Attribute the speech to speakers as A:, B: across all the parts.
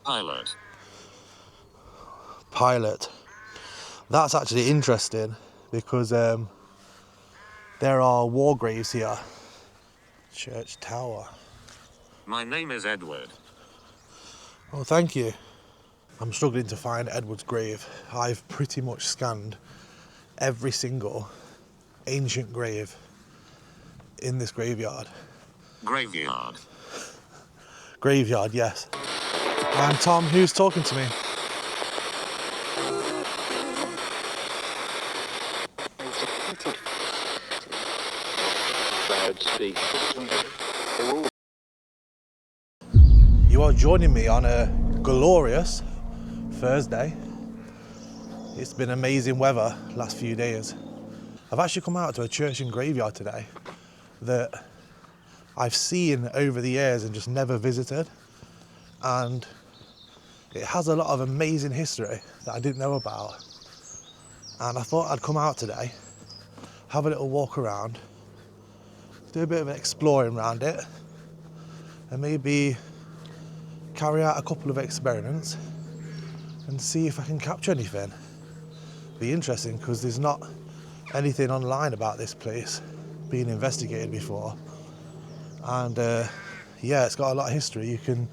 A: Pilot.
B: Pilot. That's actually interesting because there are war graves here. Church tower.
A: My name is Edward.
B: Oh, thank you. I'm struggling to find Edward's grave. I've pretty much scanned every single ancient grave in this graveyard.
A: Graveyard.
B: Graveyard, yes. I'm Tom. Who's talking to me? You are joining me on a glorious Thursday. It's been amazing weather last few days. I've actually come out to a church and graveyard today that I've seen over the years and just never visited, and it has a lot of amazing history that I didn't know about, and I thought I'd come out today, have a little walk around, do a bit of exploring around it, and maybe carry out a couple of experiments and see if I can capture anything. Be interesting because there's not anything online about this place being investigated before, and yeah, it's got a lot of history. You can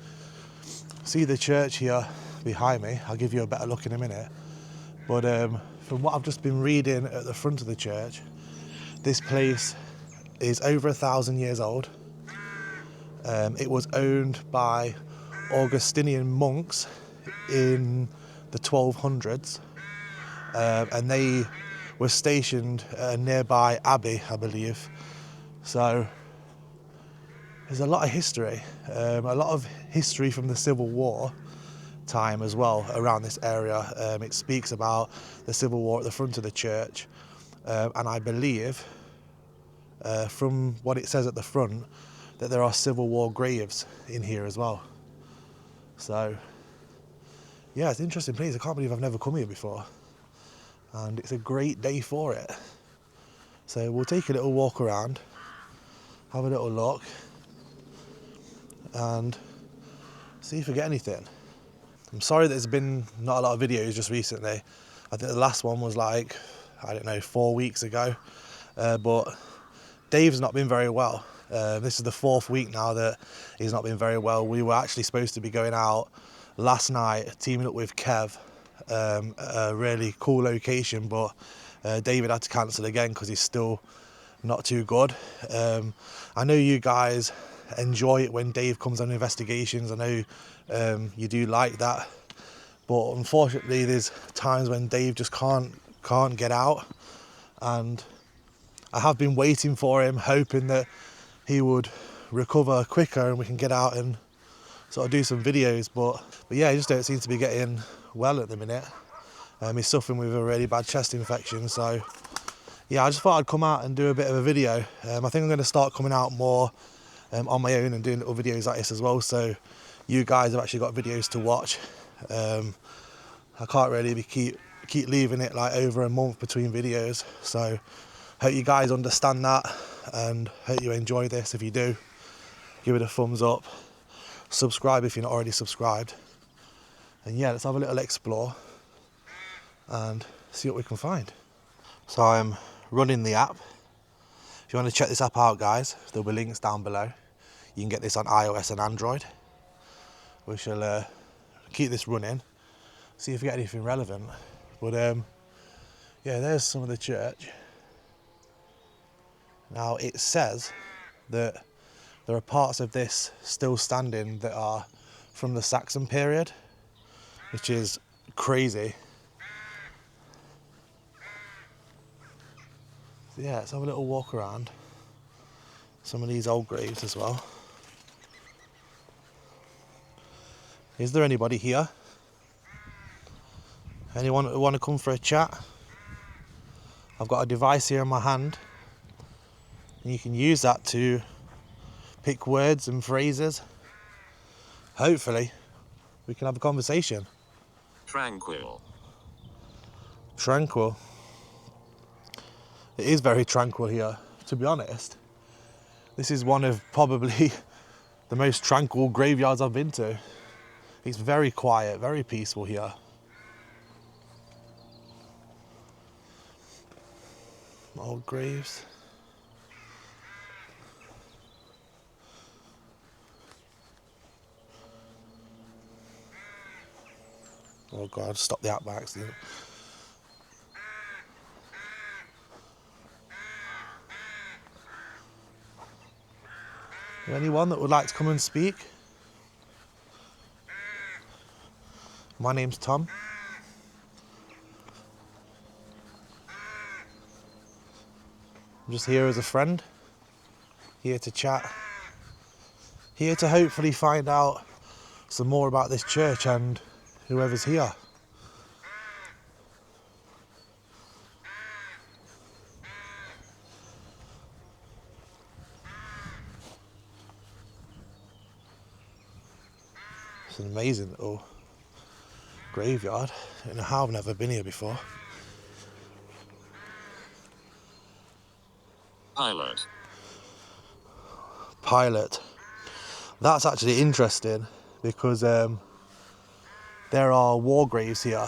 B: see the church here behind me. I'll give you a better look in a minute, but from what I've just been reading at the front of the church, this place is over 1,000 years old. It was owned by Augustinian monks in the 1200s, and they were stationed at a nearby abbey, I believe. So there's a lot of history, a lot of history from the Civil War time as well around this area. It speaks about the Civil War at the front of the church, and I believe from what it says at the front that there are Civil War graves in here as well. So yeah, it's an interesting place. I can't believe I've never come here before, and it's a great day for it. So we'll take a little walk around, have a little look, and see if we get anything. I'm sorry there's been not a lot of videos just recently. I think the last one was like, I don't know, 4 weeks ago, but Dave's not been very well. This is the 4th week now that he's not been very well. We were actually supposed to be going out last night, teaming up with Kev, a really cool location, but David had to cancel again because he's still not too good. I know you guys enjoy it when Dave comes on investigations. I know you do like that, but unfortunately there's times when Dave just can't get out, and I have been waiting for him, hoping that he would recover quicker and we can get out and sort of do some videos, but yeah, he just don't seem to be getting well at the minute. He's suffering with a really bad chest infection, so yeah, I just thought I'd come out and do a bit of a video. I think I'm going to start coming out more on my own and doing little videos like this as well, so you guys have actually got videos to watch. I can't really keep leaving it like over a month between videos, so hope you guys understand that, and hope you enjoy this. If you do, give it a thumbs up, subscribe if you're not already subscribed, and yeah, let's have a little explore and see what we can find. So I'm running the app. If you want to check this app out, guys, there'll be links down below. You can get this on iOS and Android. We shall keep this running, see if we get anything relevant. But yeah, there's some of the church. Now it says that there are parts of this still standing that are from the Saxon period, which is crazy. So yeah, let's have a little walk around some of these old graves as well. Is there anybody here? Anyone who want to come for a chat? I've got a device here in my hand, and you can use that to pick words and phrases. Hopefully we can have a conversation.
A: Tranquil.
B: Tranquil. It is very tranquil here, to be honest. This is one of probably the most tranquil graveyards I've been to. It's very quiet, very peaceful here. Old graves. Oh God, stop the app by accident. Anyone that would like to come and speak? My name's Tom. I'm just here as a friend, here to chat, here to hopefully find out some more about this church and whoever's here. It's an amazing little graveyard, and I've never been here before.
A: Pilot.
B: Pilot. That's actually interesting because there are war graves here,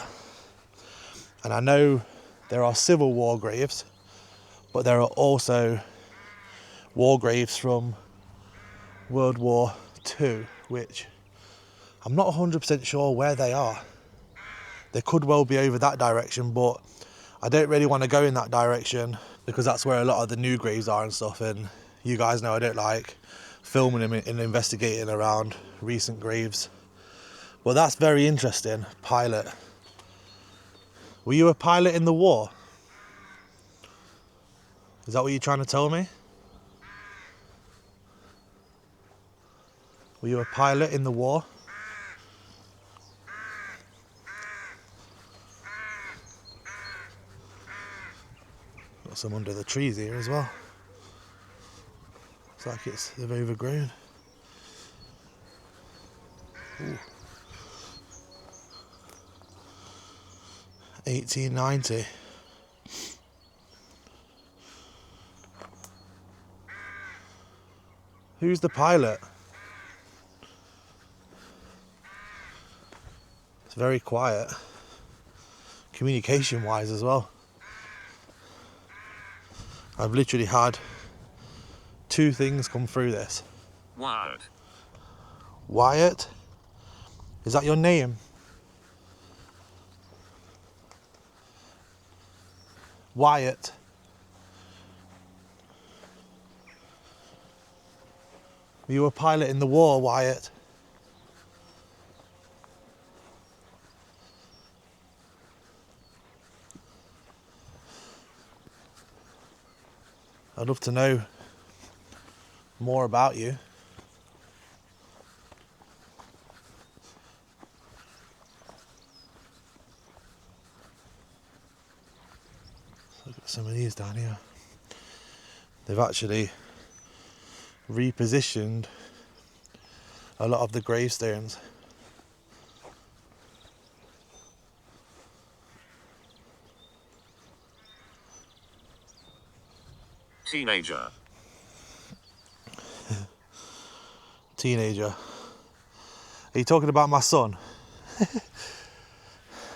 B: and I know there are civil war graves, but there are also war graves from World War II, which I'm not 100% sure where they are. They could well be over that direction, but I don't really want to go in that direction because that's where a lot of the new graves are and stuff, and you guys know I don't like filming them and investigating around recent graves. But that's very interesting. Pilot. Were you a pilot in the war? Is that what you're trying to tell me? Were you a pilot in the war? Got some under the trees here as well. It's like they've overgrown. Ooh. 1890. Who's the pilot? It's very quiet. Communication wise as well. I've literally had 2 things come through this.
A: Wyatt.
B: Wyatt? Is that your name? Wyatt. Were you a pilot in the war, Wyatt? I'd love to know more about you. Look at some of these down here. They've actually repositioned a lot of the gravestones.
A: Teenager.
B: Teenager. Are you talking about my son?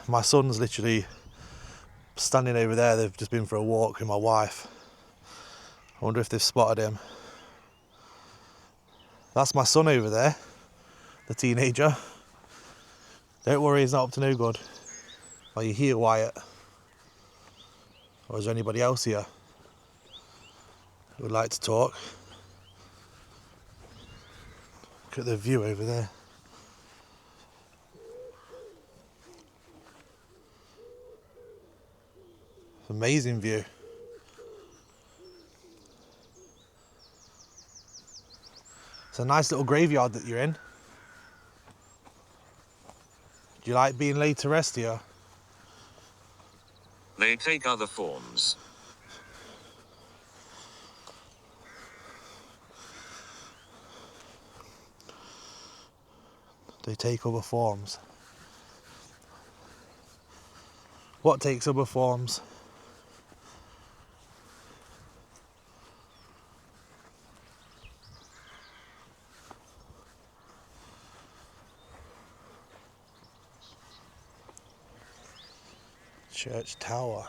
B: My son's literally standing over there. They've just been for a walk with my wife. I wonder if they've spotted him. That's my son over there, the teenager. Don't worry, he's not up to no good. Are you here, Wyatt? Or is there anybody else here who would like to talk? Look at the view over there. It's an amazing view. It's a nice little graveyard that you're in. Do you like being laid to rest here?
A: They take other forms.
B: They take other forms. What takes other forms? Church tower.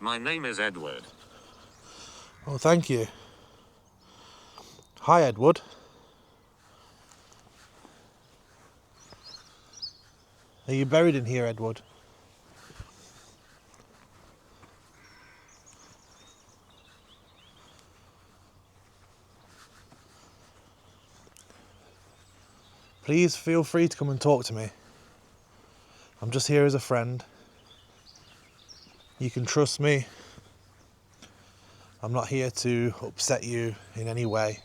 A: My name is Edward.
B: Oh, thank you. Hi, Edward. Are you buried in here, Edward? Please feel free to come and talk to me. I'm just here as a friend. You can trust me. I'm not here to upset you in any way.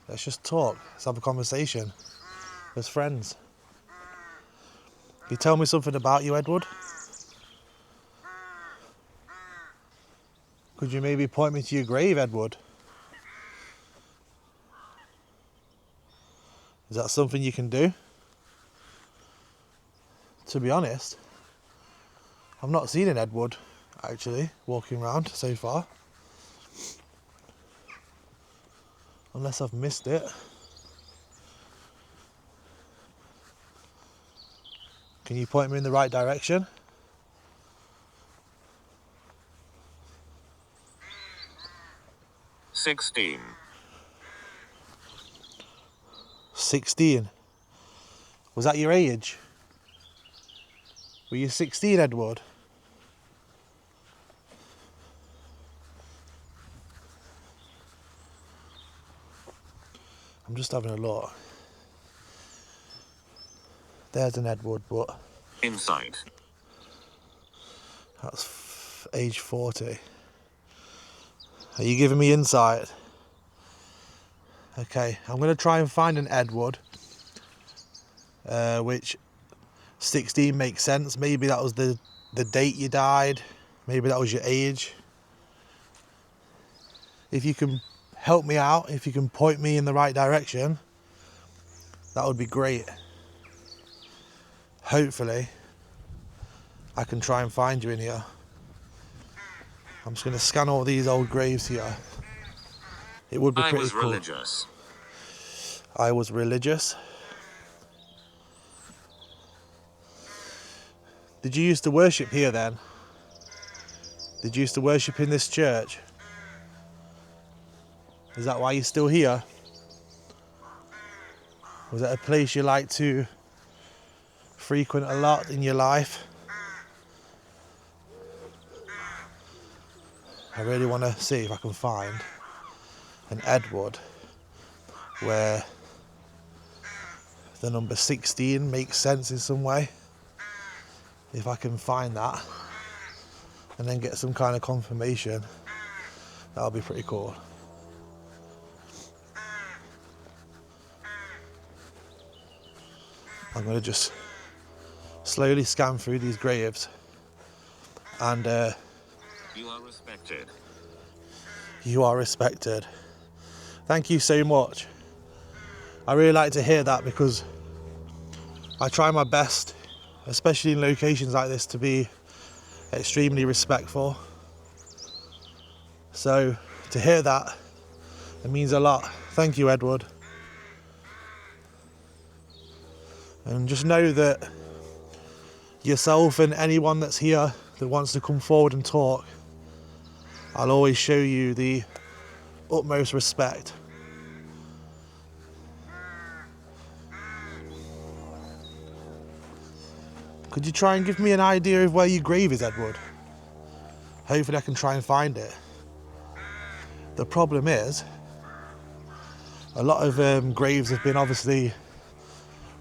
B: Let's just talk. Let's have a conversation as friends. Can you tell me something about you, Edward? Could you maybe point me to your grave, Edward? Is that something you can do? To be honest, I've not seen an Edward actually walking around so far. Unless I've missed it. Can you point me in the right direction?
A: "16.
B: 16. Was that your age? Were you 16, Edward? I'm just having a look. There's an Edward, but
A: Insight.
B: that's age 40. Are you giving me insight? Okay, I'm going to try and find an Edward, which 16 makes sense. Maybe that was the date you died. Maybe that was your age. If you can help me out, if you can point me in the right direction, that would be great. Hopefully, I can try and find you in here. I'm just going to scan all these old graves here. It would be
A: I
B: pretty
A: was
B: cool.
A: religious.
B: I was religious. Did you used to worship here then? Did you used to worship in this church? Is that why you're still here? Was it a place you like to frequent a lot in your life? I really want to see if I can find an Edward where the number 16 makes sense in some way. If I can find that and then get some kind of confirmation, that'll be pretty cool. I'm going to just slowly scan through these graves and
A: You are respected.
B: you are respected. Thank you so much. I really like to hear that because I try my best, especially in locations like this, to be extremely respectful. So to hear that, it means a lot. Thank you, Edward. And just know that yourself and anyone that's here that wants to come forward and talk, I'll always show you the utmost respect. Could you try and give me an idea of where your grave is, Edward? Hopefully I can try and find it. The problem is, a lot of graves have been obviously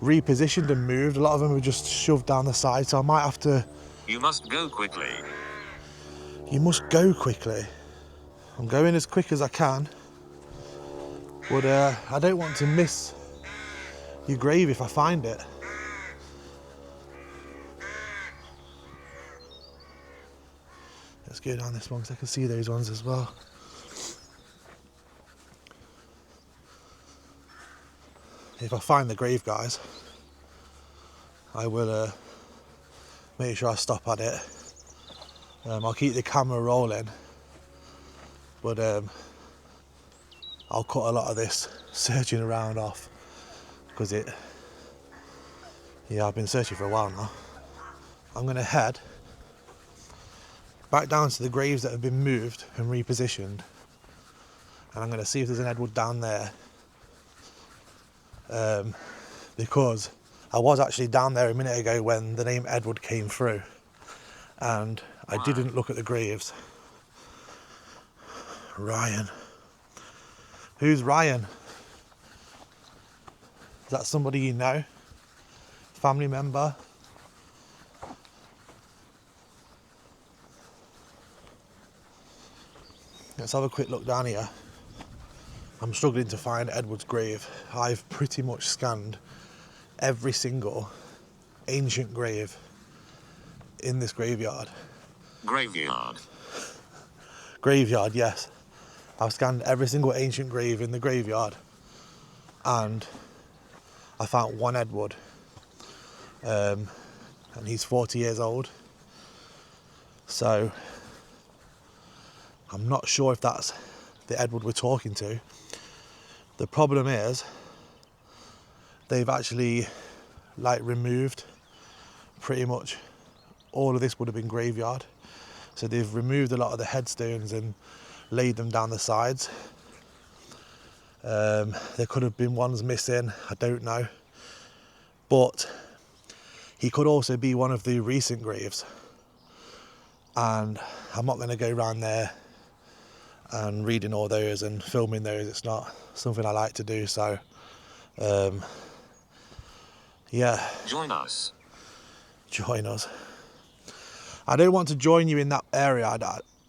B: repositioned and moved. A lot of them are just shoved down the side, so I might have to...
A: You must go quickly.
B: You must go quickly. I'm going as quick as I can, but I don't want to miss your grave if I find it. Let's go down this one because I can see those ones as well. If I find the grave, guys, I will make sure I stop at it. I'll keep the camera rolling, but I'll cut a lot of this searching around off because I've been searching for a while now. I'm going to head back down to the graves that have been moved and repositioned, and I'm going to see if there's an Edward down there, because I was actually down there a minute ago when the name Edward came through, and I didn't look at the graves. Ryan. Who's Ryan? Is that somebody you know? Family member? Let's have a quick look down here. I'm struggling to find Edward's grave. I've pretty much scanned every single ancient grave in this graveyard.
A: Graveyard.
B: Graveyard, yes. I've scanned every single ancient grave in the graveyard, and I found one Edward, and he's 40 years old. So I'm not sure if that's the Edward we're talking to. The problem is they've actually removed pretty much all of this would have been graveyard. So they've removed a lot of the headstones and laid them down the sides. There could have been ones missing, I don't know. But he could also be one of the recent graves. And I'm not going to go around there and reading all those and filming those. It's not something I like to do. So, yeah.
A: Join us.
B: Join us. I don't want to join you in that area.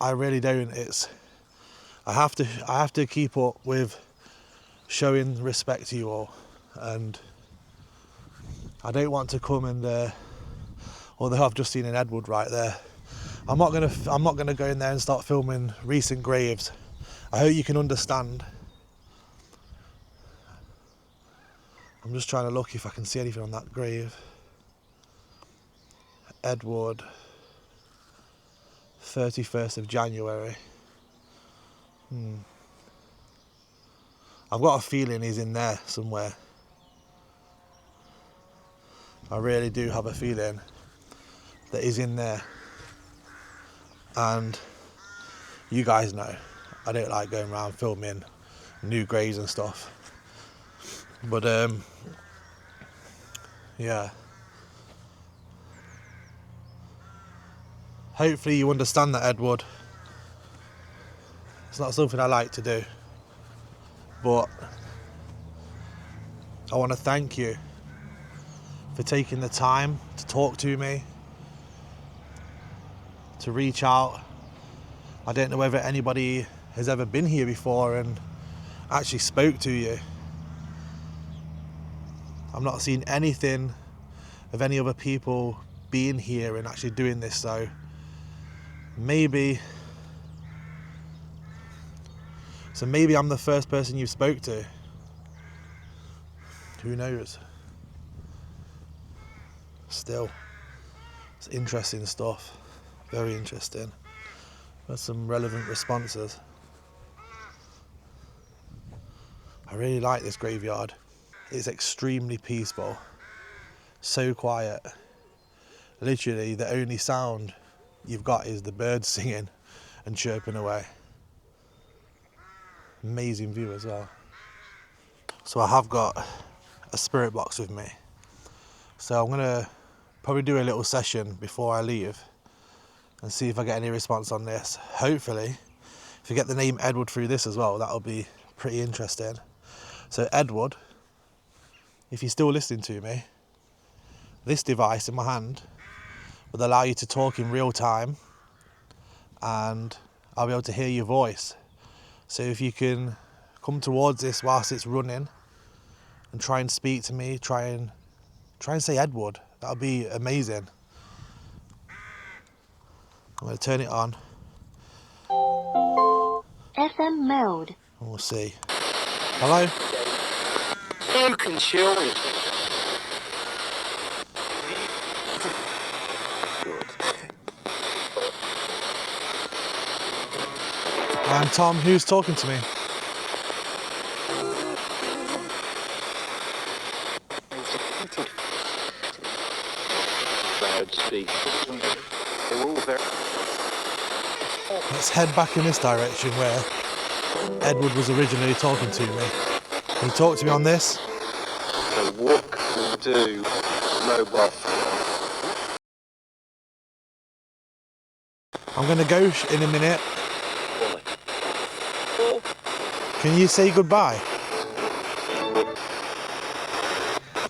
B: I really don't. I have to keep up with showing respect to you all, and I don't want to come and although I've just seen an Edward right there, I'm not gonna go in there and start filming recent graves. I hope you can understand. I'm just trying to look if I can see anything on that grave. Edward, 31st of January. I've got a feeling he's in there somewhere. I really do have a feeling that he's in there. And you guys know, I don't like going around filming new graves and stuff. But yeah. Hopefully you understand that, Edward. It's not something I like to do. But I want to thank you for taking the time to talk to me, to reach out. I don't know whether anybody has ever been here before and actually spoke to you. I'm not seeing anything of any other people being here and actually doing this, so maybe I'm the first person you've spoke to. Who knows? Still, it's interesting stuff. Very interesting. There's some relevant responses. I really like this graveyard. It's extremely peaceful. So quiet. Literally, the only sound you've got is the birds singing and chirping away. Amazing view as well. So I have got a spirit box with me. So I'm gonna probably do a little session before I leave and see if I get any response on this. Hopefully, if you get the name Edward through this as well, that'll be pretty interesting. So Edward, if you're still listening to me, this device in my hand will allow you to talk in real time, and I'll be able to hear your voice. So if you can come towards this whilst it's running and try and speak to me, try and say Edward, that'll be amazing. I'm going to turn it on.
C: FM mode.
B: And we'll see. Hello?
C: You can chill it.
B: I'm Tom. Who's talking to me?
D: bird species. They're all very...
B: Let's head back in this direction where Edward was originally talking to me. Can you talk to me on this?
D: So what can we do? Mobile phone.
B: I'm going to go in a minute. Can you say goodbye?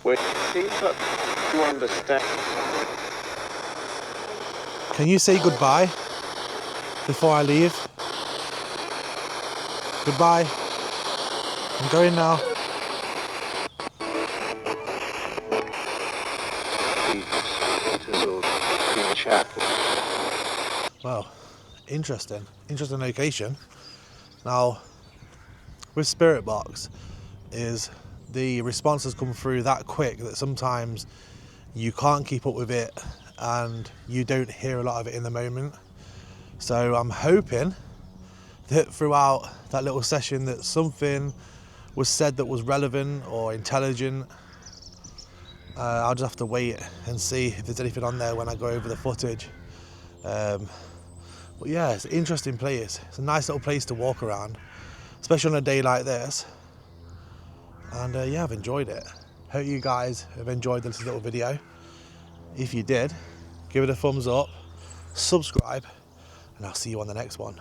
D: Wait, see, but you understand.
B: Can you say goodbye before I leave? Goodbye. I'm going now. Well, interesting location. Now, with Spirit Box, is the responses come through that quick that sometimes you can't keep up with it and you don't hear a lot of it in the moment. So I'm hoping that throughout that little session that something was said that was relevant or intelligent. I'll just have to wait and see if there's anything on there when I go over the footage. But yeah, it's an interesting place. It's a nice little place to walk around, especially on a day like this. And yeah, I've enjoyed it. Hope you guys have enjoyed this little video. If you did, give it a thumbs up, subscribe, and I'll see you on the next one.